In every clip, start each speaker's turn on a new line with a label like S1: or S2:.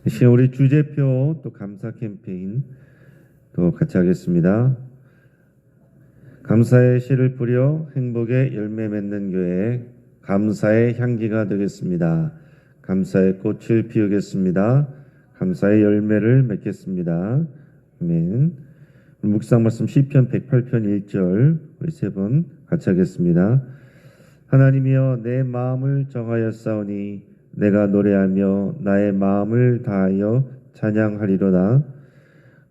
S1: 이 시간 우리 주제표 또 감사 캠페인 또 같이 하겠습니다. 감사의 씨를 뿌려 행복의 열매 맺는 교회, 감사의 향기가 되겠습니다. 감사의 꽃을 피우겠습니다. 감사의 열매를 맺겠습니다. 아멘. 묵상 말씀 시편 108편 1절 우리 세 번 같이 하겠습니다. 하나님이여 내 마음을 정하였사오니 내가 노래하며 나의 마음을 다하여 찬양하리로다.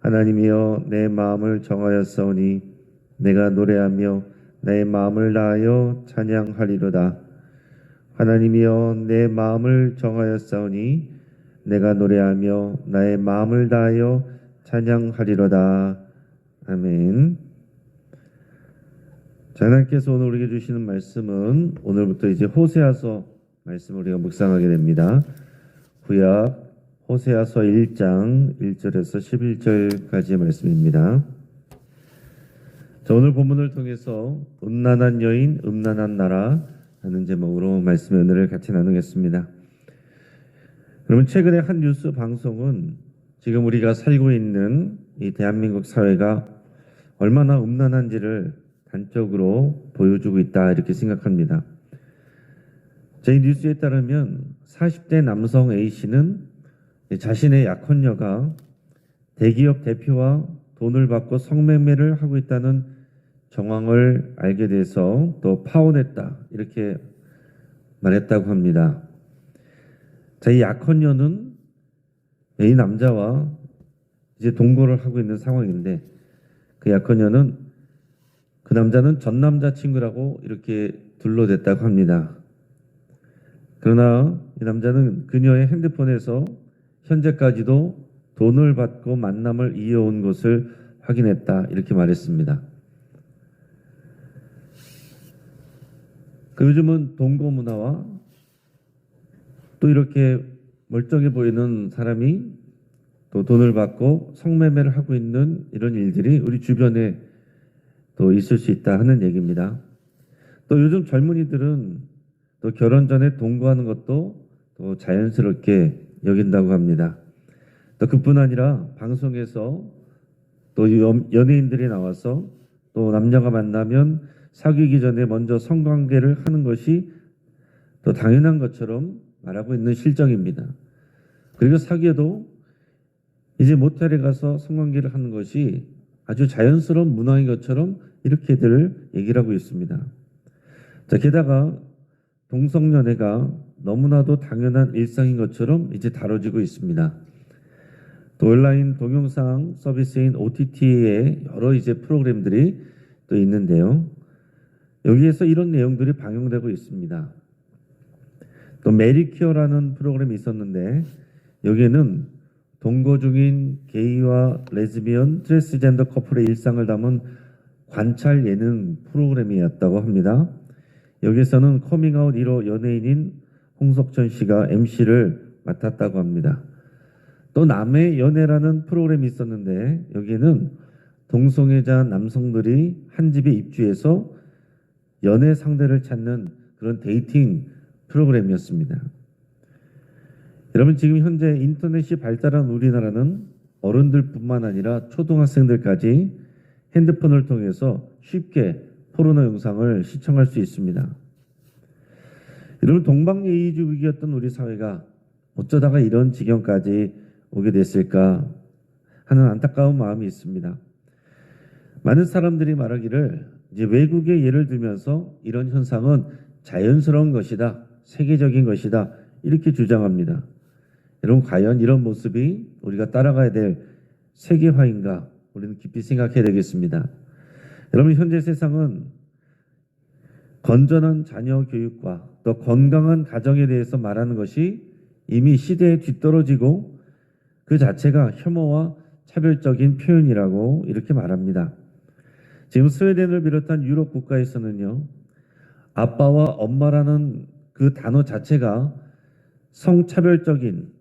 S1: 하나님이여 내 마음을 정하였사오니 내가 노래하며 나의 마음을 다하여 찬양하리로다. 하나님이여 내 마음을 정하였사오니 내가 노래하며 나의 마음을 다하여 찬양하리로다. 아멘. 하나님께서 오늘 우리에게 주시는 말씀은 오늘부터 이제 호세아서 말씀을 우리가 묵상하게 됩니다. 구약 호세아서 1장 1절에서 11절까지의 말씀입니다. 자, 오늘 본문을 통해서 음란한 여인, 음란한 나라 하는 제목으로 말씀의 은혜를 같이 나누겠습니다. 그러면 최근에 한 뉴스 방송은 지금 우리가 살고 있는 이 대한민국 사회가 얼마나 음란한지를 단적으로 보여주고 있다 이렇게 생각합니다. 이 뉴스에 따르면 40대 남성 A씨는 자신의 약혼녀가 대기업 대표와 돈을 받고 성매매를 하고 있다는 정황을 알게 돼서 또 파혼했다 이렇게 말했다고 합니다. 자, 이 약혼녀는 이 남자와 이제 동거를 하고 있는 상황인데 그 약혼녀는 그 남자는 전 남자친구라고 이렇게 둘러댔다고 합니다. 그러나 이 남자는 그녀의 핸드폰에서 현재까지도 돈을 받고 만남을 이어온 것을 확인했다 이렇게 말했습니다. 요즘은 동거 문화와 또 이렇게 멀쩡해 보이는 사람이 또 돈을 받고 성매매를 하고 있는 이런 일들이 우리 주변에 또 있을 수 있다 하는 얘기입니다. 또 요즘 젊은이들은 또 결혼 전에 동거하는 것도 또 자연스럽게 여긴다고 합니다. 또 그뿐 아니라 방송에서 또 연예인들이 나와서 또 남녀가 만나면 사귀기 전에 먼저 성관계를 하는 것이 또 당연한 것처럼 말하고 있는 실정입니다. 그리고 사귀어도 이제 모텔에 가서 성관계를 하는 것이 아주 자연스러운 문화인 것처럼 이렇게들 얘기를 하고 있습니다. 자, 게다가 동성연애가 너무나도 당연한 일상인 것처럼 이제 다뤄지고 있습니다. 또 온라인 동영상 서비스인 OTT의 여러 이제 프로그램들이 또 있는데요. 여기에서 이런 내용들이 방영되고 있습니다. 또 메리큐어라는 프로그램이 있었는데 여기에는 동거 중인 게이와 레즈비언, 트랜스젠더 커플의 일상을 담은 관찰 예능 프로그램이었다고 합니다. 여기서는 커밍아웃 1호 연예인인 홍석천 씨가 MC를 맡았다고 합니다. 또 남의 연애라는 프로그램이 있었는데 여기에는 동성애자 남성들이 한 집에 입주해서 연애 상대를 찾는 그런 데이팅 프로그램이었습니다. 여러분, 지금 현재 인터넷이 발달한 우리나라는 어른들뿐만 아니라 초등학생들까지 핸드폰을 통해서 쉽게 포르노 영상을 시청할 수 있습니다. 여러분, 동방예의주의였던 우리 사회가 어쩌다가 이런 지경까지 오게 됐을까 하는 안타까운 마음이 있습니다. 많은 사람들이 말하기를 이제 외국의 예를 들면서 이런 현상은 자연스러운 것이다, 세계적인 것이다 이렇게 주장합니다. 여러분, 과연 이런 모습이 우리가 따라가야 될 세계화인가 우리는 깊이 생각해야 되겠습니다. 여러분, 현재 세상은 건전한 자녀 교육과 또 건강한 가정에 대해서 말하는 것이 이미 시대에 뒤떨어지고 그 자체가 혐오와 차별적인 표현이라고 이렇게 말합니다. 지금 스웨덴을 비롯한 유럽 국가에서는요, 아빠와 엄마라는 그 단어 자체가 성차별적인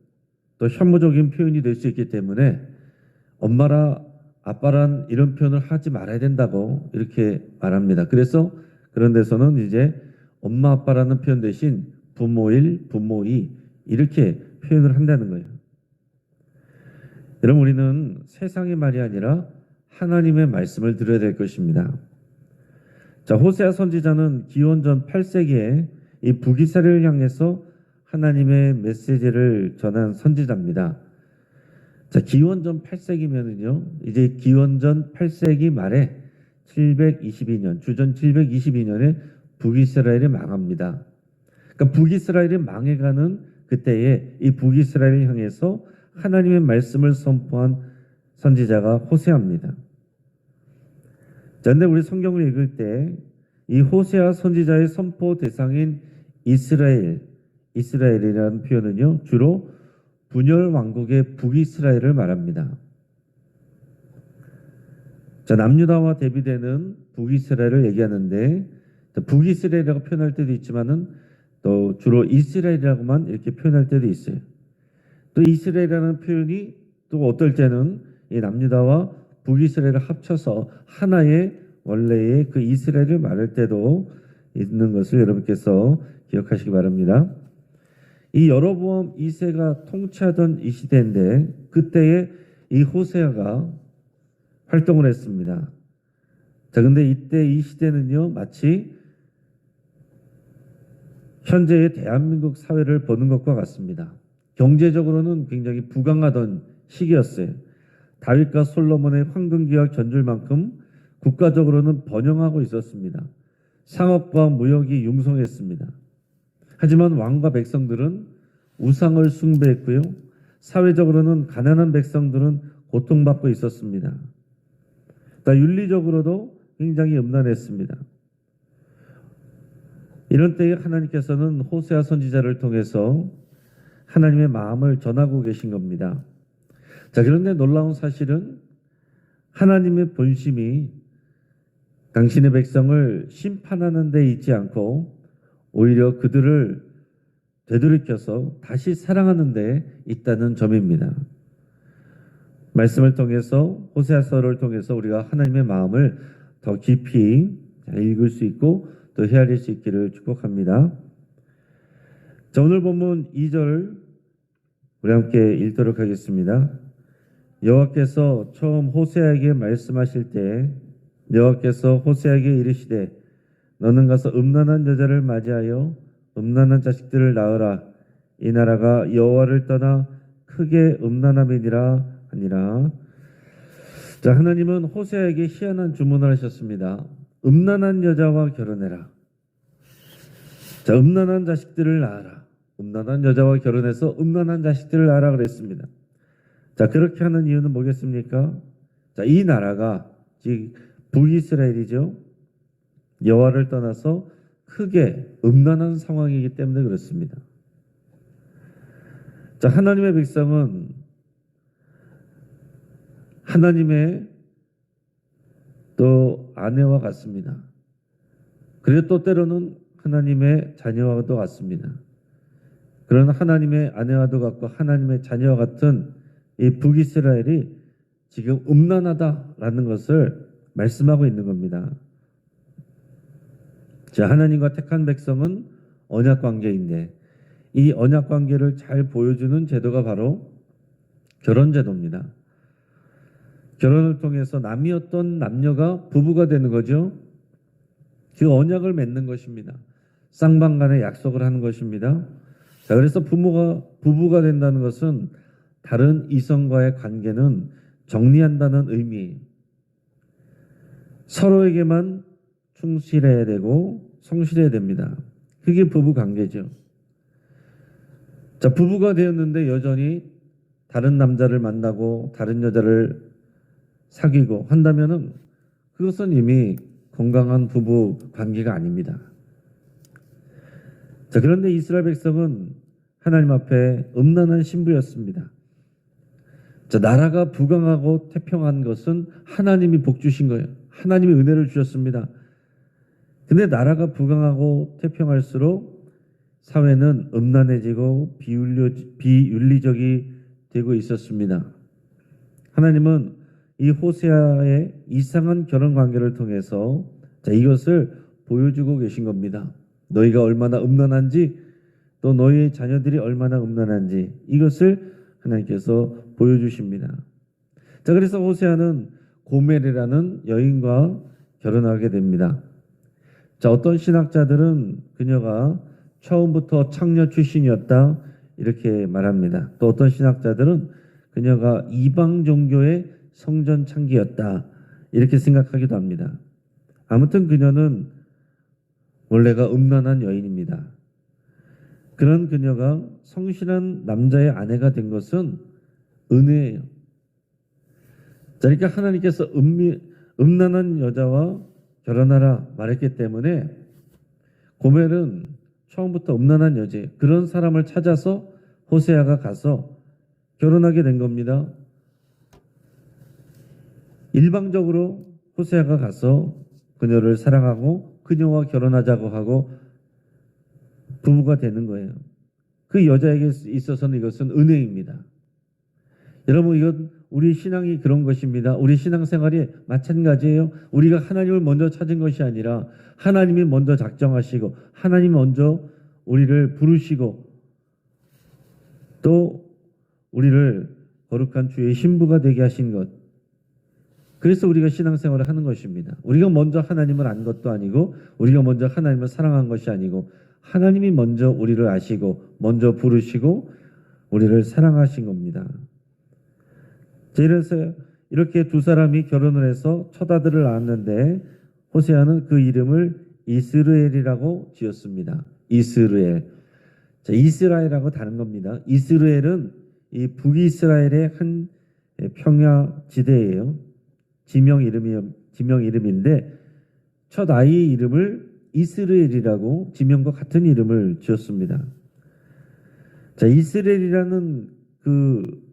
S1: 또 혐오적인 표현이 될 수 있기 때문에 엄마라 아빠란 이런 표현을 하지 말아야 된다고 이렇게 말합니다. 그래서 그런 데서는 이제 엄마 아빠라는 표현 대신 부모일, 부모이 이렇게 표현을 한다는 거예요. 여러분, 우리는 세상의 말이 아니라 하나님의 말씀을 들어야 될 것입니다. 자, 호세아 선지자는 기원전 8세기에 이 북이스라엘을 향해서 하나님의 메시지를 전한 선지자입니다. 자, 기원전 8세기면은요, 이제 기원전 8세기 말에 722년, 주전 722년에 북이스라엘이 망합니다. 그러니까 북이스라엘이 망해가는 그때에 이 북이스라엘을 향해서 하나님의 말씀을 선포한 선지자가 호세아입니다. 자, 근데 우리 성경을 읽을 때 이 호세아 선지자의 선포 대상인 이스라엘이라는 표현은요, 주로 분열 왕국의 북이스라엘을 말합니다. 자, 남유다와 대비되는 북이스라엘을 얘기하는데, 북이스라엘이라고 표현할 때도 있지만은 또 주로 이스라엘이라고만 이렇게 표현할 때도 있어요. 또 이스라엘이라는 표현이 또 어떨 때는 이 남유다와 북이스라엘을 합쳐서 하나의 원래의 그 이스라엘을 말할 때도 있는 것을 여러분께서 기억하시기 바랍니다. 이 여로보암 2세가 통치하던 이 시대인데 그때에 이 호세아가 활동을 했습니다. 자, 근데 이때 이 시대는요, 마치 현재의 대한민국 사회를 보는 것과 같습니다. 경제적으로는 굉장히 부강하던 시기였어요. 다윗과 솔로몬의 황금기와 견줄만큼 국가적으로는 번영하고 있었습니다. 상업과 무역이 융성했습니다. 하지만 왕과 백성들은 우상을 숭배했고요. 사회적으로는 가난한 백성들은 고통받고 있었습니다. 윤리적으로도 굉장히 음란했습니다. 이런 때에 하나님께서는 호세아 선지자를 통해서 하나님의 마음을 전하고 계신 겁니다. 자, 그런데 놀라운 사실은 하나님의 본심이 당신의 백성을 심판하는 데 있지 않고 오히려 그들을 되돌이켜서 다시 사랑하는 데 있다는 점입니다. 말씀을 통해서, 호세아서를 통해서 우리가 하나님의 마음을 더 깊이 읽을 수 있고 또 헤아릴 수 있기를 축복합니다. 자, 오늘 본문 2절 우리 함께 읽도록 하겠습니다. 여호와께서 처음 호세아에게 말씀하실 때 여호와께서 호세아에게 이르시되 너는 가서 음란한 여자를 맞이하여 음란한 자식들을 낳으라. 이 나라가 여호와를 떠나 크게 음란함이니라 하니라. 자, 하나님은 호세아에게 희한한 주문을 하셨습니다. 음란한 여자와 결혼해라. 자, 음란한 자식들을 낳아라. 음란한 여자와 결혼해서 음란한 자식들을 낳아라 그랬습니다. 자, 그렇게 하는 이유는 뭐겠습니까? 자, 이 나라가 즉 북이스라엘이죠. 여호와를 떠나서 크게 음란한 상황이기 때문에 그렇습니다. 자, 하나님의 백성은 하나님의 또 아내와 같습니다. 그리고 또 때로는 하나님의 자녀와도 같습니다. 그런 하나님의 아내와도 같고 하나님의 자녀와 같은 이 북이스라엘이 지금 음란하다라는 것을 말씀하고 있는 겁니다. 자, 하나님과 택한 백성은 언약 관계인데 이 언약 관계를 잘 보여주는 제도가 바로 결혼 제도입니다. 결혼을 통해서 남이었던 남녀가 부부가 되는 거죠. 그 언약을 맺는 것입니다. 쌍방간에 약속을 하는 것입니다. 자, 그래서 부부가 된다는 것은 다른 이성과의 관계는 정리한다는 의미. 서로에게만 충실해야 되고 성실해야 됩니다. 그게 부부 관계죠. 자, 부부가 되었는데 여전히 다른 남자를 만나고 다른 여자를 사귀고 한다면은 그것은 이미 건강한 부부 관계가 아닙니다. 자, 그런데 이스라엘 백성은 하나님 앞에 음란한 신부였습니다. 자, 나라가 부강하고 태평한 것은 하나님이 복 주신 거예요. 하나님이 은혜를 주셨습니다. 근데 나라가 부강하고 태평할수록 사회는 음란해지고 비윤리적이 되고 있었습니다. 하나님은 이 호세아의 이상한 결혼 관계를 통해서 자, 이것을 보여주고 계신 겁니다. 너희가 얼마나 음란한지 또 너희의 자녀들이 얼마나 음란한지 이것을 하나님께서 보여주십니다. 자, 그래서 호세아는 고멜이라는 여인과 결혼하게 됩니다. 자, 어떤 신학자들은 그녀가 처음부터 창녀 출신이었다 이렇게 말합니다. 또 어떤 신학자들은 그녀가 이방 종교의 성전 창기였다 이렇게 생각하기도 합니다. 아무튼 그녀는 원래가 음란한 여인입니다. 그런 그녀가 성실한 남자의 아내가 된 것은 은혜예요. 자, 그러니까 하나님께서 음란한 여자와 결혼하라 말했기 때문에 고멜은 처음부터 음란한 여자, 그런 사람을 찾아서 호세아가 가서 결혼하게 된 겁니다. 일방적으로 호세아가 가서 그녀를 사랑하고 그녀와 결혼하자고 하고 부부가 되는 거예요. 그 여자에게 있어서는 이것은 은혜입니다. 여러분, 이건 우리 신앙이 그런 것입니다. 우리 신앙생활이 마찬가지예요. 우리가 하나님을 먼저 찾은 것이 아니라 하나님이 먼저 작정하시고 하나님이 먼저 우리를 부르시고 또 우리를 거룩한 주의 신부가 되게 하신 것. 그래서 우리가 신앙생활을 하는 것입니다. 우리가 먼저 하나님을 안 것도 아니고 우리가 먼저 하나님을 사랑한 것이 아니고 하나님이 먼저 우리를 아시고 먼저 부르시고 우리를 사랑하신 겁니다. 그래서 이렇게 두 사람이 결혼을 해서 첫 아들을 낳았는데 호세아는 그 이름을 이스라엘이라고 지었습니다. 이스라엘. 자, 이스라엘하고 다른 겁니다. 이스라엘은 이 북이스라엘의 한 평야 지대예요. 지명 이름인데 첫 아이의 이름을 이스라엘이라고 지명과 같은 이름을 지었습니다. 자, 이스라엘이라는 그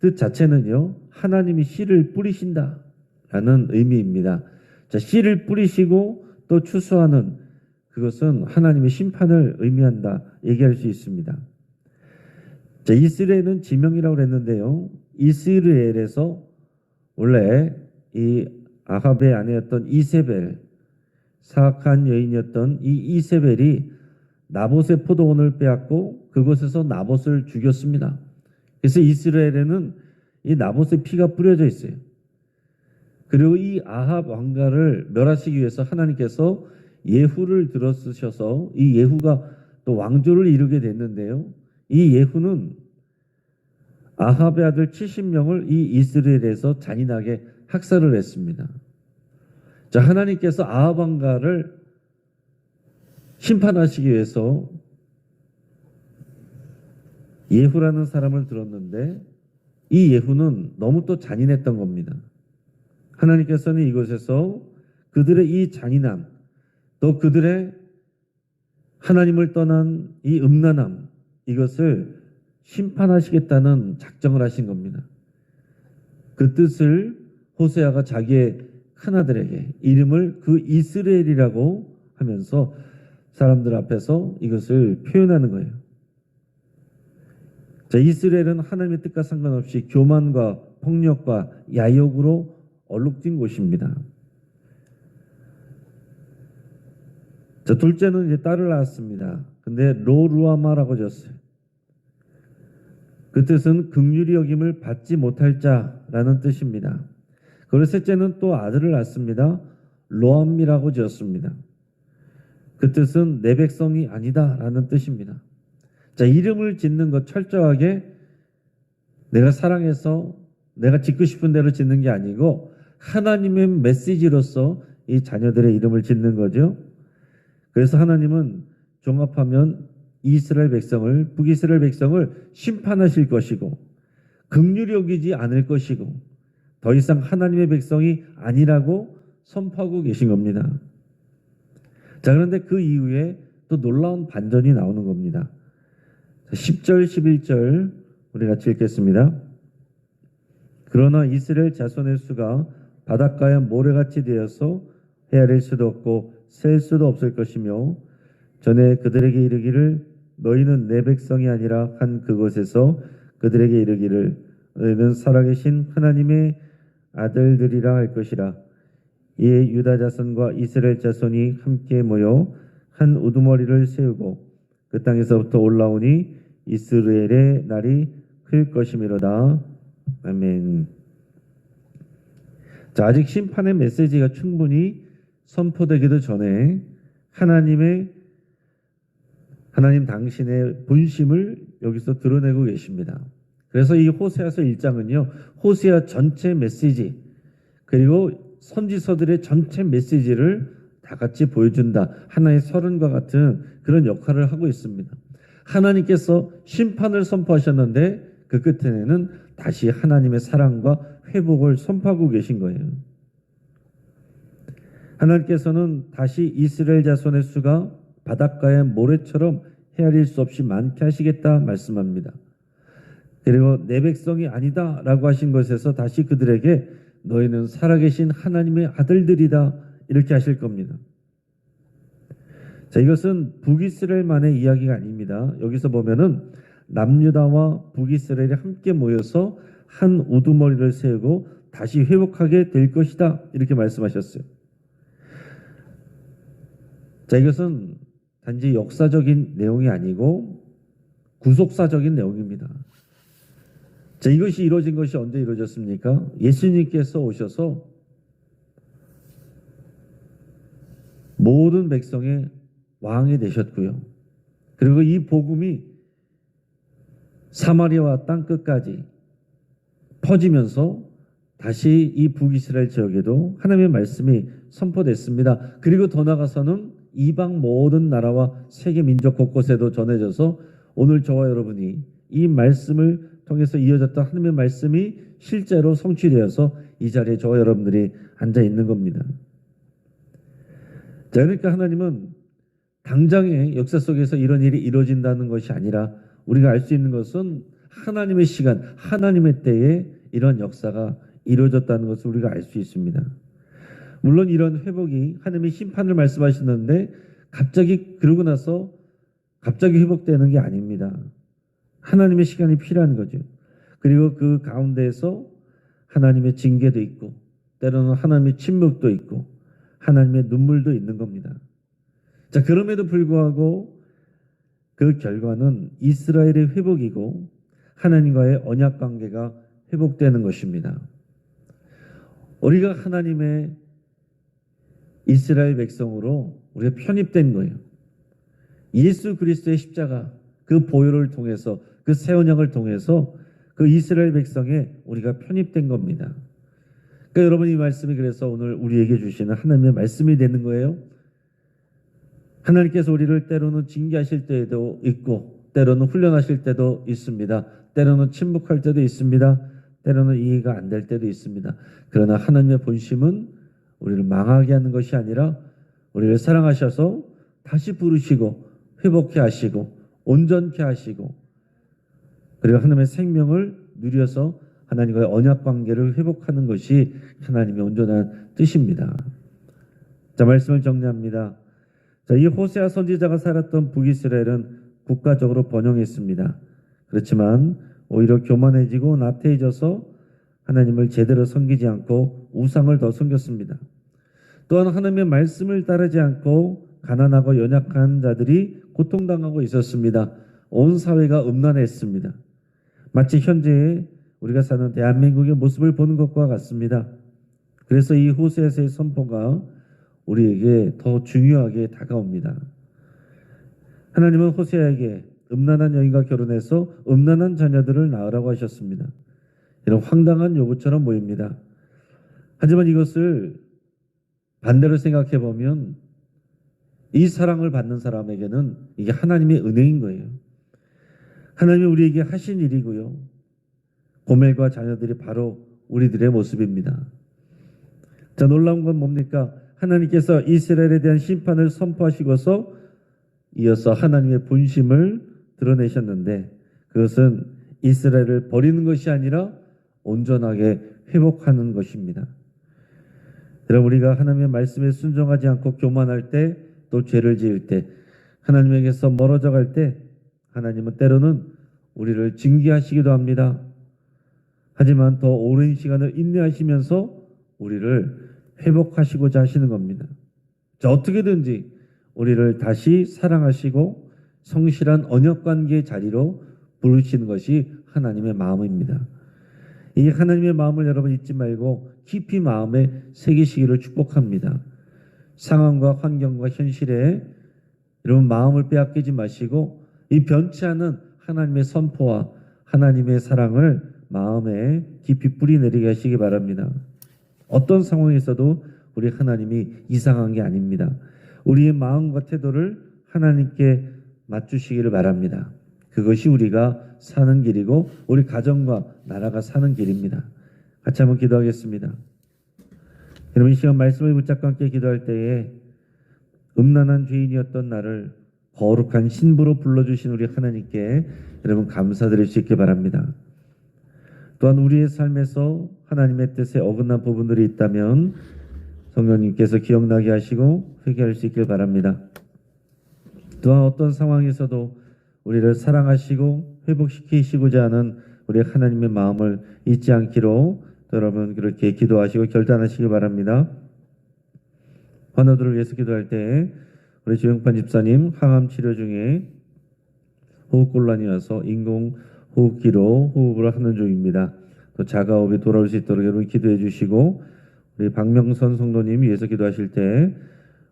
S1: 뜻 자체는요, 하나님이 씨를 뿌리신다라는 의미입니다. 자, 씨를 뿌리시고 또 추수하는 그것은 하나님의 심판을 의미한다 얘기할 수 있습니다. 자, 이스라엘은 지명이라고 그랬는데요. 이스라엘에서 원래 이 아합의 아내였던 이세벨, 사악한 여인이었던 이 이세벨이 나봇의 포도원을 빼앗고 그곳에서 나봇을 죽였습니다. 그래서 이스라엘에는 이 나봇의 피가 뿌려져 있어요. 그리고 이 아합 왕가를 멸하시기 위해서 하나님께서 예후를 들어쓰셔서 이 예후가 또 왕조를 이루게 됐는데요. 이 예후는 아합의 아들 70명을 이 이스라엘에서 잔인하게 학살을 했습니다. 자, 하나님께서 아합 왕가를 심판하시기 위해서 예후라는 사람을 들었는데 이 예후는 너무 또 잔인했던 겁니다. 하나님께서는 이곳에서 그들의 이 잔인함, 또 그들의 하나님을 떠난 이 음란함, 이것을 심판하시겠다는 작정을 하신 겁니다. 그 뜻을 호세아가 자기의 큰아들에게 이름을 그 이스라엘이라고 하면서 사람들 앞에서 이것을 표현하는 거예요. 자, 이스라엘은 하나님의 뜻과 상관없이 교만과 폭력과 야욕으로 얼룩진 곳입니다. 자, 둘째는 이제 딸을 낳았습니다. 근데 로루아마라고 지었어요. 그 뜻은 긍휼히 여김을 받지 못할 자라는 뜻입니다. 그리고 셋째는 또 아들을 낳습니다. 로암미라고 지었습니다. 그 뜻은 내 백성이 아니다라는 뜻입니다. 자, 이름을 짓는 것 철저하게 내가 사랑해서 내가 짓고 싶은 대로 짓는 게 아니고 하나님의 메시지로서 이 자녀들의 이름을 짓는 거죠. 그래서 하나님은 종합하면 이스라엘 백성을, 북이스라엘 백성을 심판하실 것이고 긍휼히 여기지 않을 것이고 더 이상 하나님의 백성이 아니라고 선포하고 계신 겁니다. 자, 그런데 그 이후에 또 놀라운 반전이 나오는 겁니다. 10절, 11절 우리 같이 읽겠습니다. 그러나 이스라엘 자손의 수가 바닷가에 모래같이 되어서 헤아릴 수도 없고 셀 수도 없을 것이며 전에 그들에게 이르기를 너희는 내 백성이 아니라 한 그곳에서 그들에게 이르기를 너희는 살아계신 하나님의 아들들이라 할 것이라. 이에 유다 자손과 이스라엘 자손이 함께 모여 한 우두머리를 세우고 그 땅에서부터 올라오니 이스라엘의 날이 클 것이미로다. 아멘. 자, 아직 심판의 메시지가 충분히 선포되기도 전에 하나님 당신의 본심을 여기서 드러내고 계십니다. 그래서 이 호세아서 1장은요, 호세아 전체 메시지 그리고 선지서들의 전체 메시지를 다 같이 보여준다. 하나의 서른과 같은 그런 역할을 하고 있습니다. 하나님께서 심판을 선포하셨는데 그 끝에는 다시 하나님의 사랑과 회복을 선포하고 계신 거예요. 하나님께서는 다시 이스라엘 자손의 수가 바닷가의 모래처럼 헤아릴 수 없이 많게 하시겠다 말씀합니다. 그리고 내 백성이 아니다 라고 하신 것에서 다시 그들에게 너희는 살아계신 하나님의 아들들이다 이렇게 하실 겁니다. 자, 이것은 북이스라엘만의 이야기가 아닙니다. 여기서 보면은 남유다와 북이스라엘이 함께 모여서 한 우두머리를 세우고 다시 회복하게 될 것이다 이렇게 말씀하셨어요. 자, 이것은 단지 역사적인 내용이 아니고 구속사적인 내용입니다. 자, 이것이 이루어진 것이 언제 이루어졌습니까? 예수님께서 오셔서 모든 백성의 왕이 되셨고요. 그리고 이 복음이 사마리아와 땅끝까지 퍼지면서 다시 이 북이스라엘 지역에도 하나님의 말씀이 선포됐습니다. 그리고 더 나아가서는 이방 모든 나라와 세계 민족 곳곳에도 전해져서 오늘 저와 여러분이 이 말씀을 통해서 이어졌던 하나님의 말씀이 실제로 성취되어서 이 자리에 저와 여러분들이 앉아 있는 겁니다. 자, 그러니까 하나님은 당장의 역사 속에서 이런 일이 이루어진다는 것이 아니라 우리가 알 수 있는 것은 하나님의 시간, 하나님의 때에 이런 역사가 이루어졌다는 것을 우리가 알 수 있습니다. 물론 이런 회복이 하나님의 심판을 말씀하시는데 갑자기 그러고 나서 갑자기 회복되는 게 아닙니다. 하나님의 시간이 필요한 거죠. 그리고 그 가운데에서 하나님의 징계도 있고 때로는 하나님의 침묵도 있고 하나님의 눈물도 있는 겁니다. 자, 그럼에도 불구하고 그 결과는 이스라엘의 회복이고 하나님과의 언약 관계가 회복되는 것입니다. 우리가 하나님의 이스라엘 백성으로 우리가 편입된 거예요. 예수 그리스도의 십자가 그 보혈을 통해서 그 새 언약을 통해서 그 이스라엘 백성에 우리가 편입된 겁니다. 그러니까 여러분 이 말씀이 그래서 오늘 우리에게 주시는 하나님의 말씀이 되는 거예요. 하나님께서 우리를 때로는 징계하실 때도 있고 때로는 훈련하실 때도 있습니다. 때로는 침묵할 때도 있습니다. 때로는 이해가 안 될 때도 있습니다. 그러나 하나님의 본심은 우리를 망하게 하는 것이 아니라 우리를 사랑하셔서 다시 부르시고 회복케 하시고 온전케 하시고 그리고 하나님의 생명을 누려서 하나님과의 언약 관계를 회복하는 것이 하나님의 온전한 뜻입니다. 자, 말씀을 정리합니다. 자, 이 호세아 선지자가 살았던 북이스라엘은 국가적으로 번영했습니다. 그렇지만 오히려 교만해지고 나태해져서 하나님을 제대로 섬기지 않고 우상을 더 섬겼습니다. 또한 하나님의 말씀을 따르지 않고 가난하고 연약한 자들이 고통당하고 있었습니다. 온 사회가 음란했습니다. 마치 현재 우리가 사는 대한민국의 모습을 보는 것과 같습니다. 그래서 이 호세아서의 선포가 우리에게 더 중요하게 다가옵니다. 하나님은 호세아에게 음란한 여인과 결혼해서 음란한 자녀들을 낳으라고 하셨습니다. 이런 황당한 요구처럼 보입니다. 하지만 이것을 반대로 생각해 보면 이 사랑을 받는 사람에게는 이게 하나님의 은혜인 거예요. 하나님이 우리에게 하신 일이고요. 고멜과 자녀들이 바로 우리들의 모습입니다. 자, 놀라운 건 뭡니까? 하나님께서 이스라엘에 대한 심판을 선포하시고서 이어서 하나님의 본심을 드러내셨는데 그것은 이스라엘을 버리는 것이 아니라 온전하게 회복하는 것입니다. 여러분, 우리가 하나님의 말씀에 순종하지 않고 교만할 때, 또 죄를 지을 때, 하나님에게서 멀어져 갈 때 하나님은 때로는 우리를 징계하시기도 합니다. 하지만 더 오랜 시간을 인내하시면서 우리를 회복하시고자 하시는 겁니다. 자, 어떻게든지 우리를 다시 사랑하시고 성실한 언약관계의 자리로 부르시는 것이 하나님의 마음입니다. 이 하나님의 마음을 여러분 잊지 말고 깊이 마음에 새기시기를 축복합니다. 상황과 환경과 현실에 여러분 마음을 빼앗기지 마시고 이 변치 않은 하나님의 선포와 하나님의 사랑을 마음에 깊이 뿌리내리게 하시기 바랍니다. 어떤 상황에서도 우리 하나님이 이상한 게 아닙니다. 우리의 마음과 태도를 하나님께 맞추시기를 바랍니다. 그것이 우리가 사는 길이고 우리 가정과 나라가 사는 길입니다. 같이 한번 기도하겠습니다. 여러분 이 시간 말씀을 붙잡고 함께 기도할 때에 음란한 죄인이었던 나를 거룩한 신부로 불러주신 우리 하나님께 여러분 감사드릴 수 있길 바랍니다. 또한 우리의 삶에서 하나님의 뜻에 어긋난 부분들이 있다면 성령님께서 기억나게 하시고 회개할 수 있길 바랍니다. 또한 어떤 상황에서도 우리를 사랑하시고 회복시키시고자 하는 우리 하나님의 마음을 잊지 않기로 여러분 그렇게 기도하시고 결단하시길 바랍니다. 환우들을 위해서 기도할 때 우리 조영판 집사님 항암 치료 중에 호흡곤란이 와서 인공호흡기로 호흡을 하는 중입니다. 또 자가호흡이 돌아올 수 있도록 여러분 기도해 주시고 우리 박명선 성도님 위해서 기도하실 때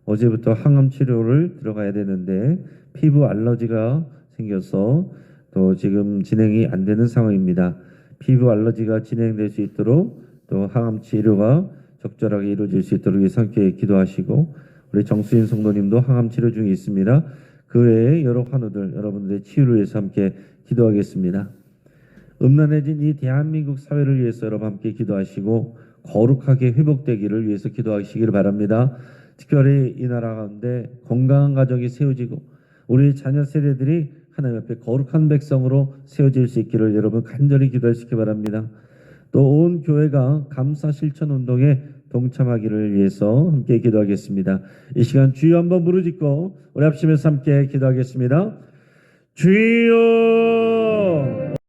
S1: 어제부터 항암 치료를 들어가야 되는데 피부 알러지가 생겨서 또 지금 진행이 안 되는 상황입니다. 피부 알러지가 진행될 수 있도록 또 항암 치료가 적절하게 이루어질 수 있도록 함께 기도하시고 우리 정수인 성도님도 항암 치료 중에 있습니다. 그 외에 여러 환우들 여러분들의 치유를 위해서 함께 기도하겠습니다. 음란해진 이 대한민국 사회를 위해서 여러분 함께 기도하시고 거룩하게 회복되기를 위해서 기도하시기를 바랍니다. 특별히 이 나라 가운데 건강한 가정이 세워지고 우리 자녀 세대들이 하나님 앞에 거룩한 백성으로 세워질 수 있기를 여러분 간절히 기도하시기 바랍니다. 또 온 교회가 감사 실천 운동에 동참하기를 위해서 함께 기도하겠습니다. 이 시간 주여 한번 부르짖고 우리 합심해서 함께 기도하겠습니다. 주여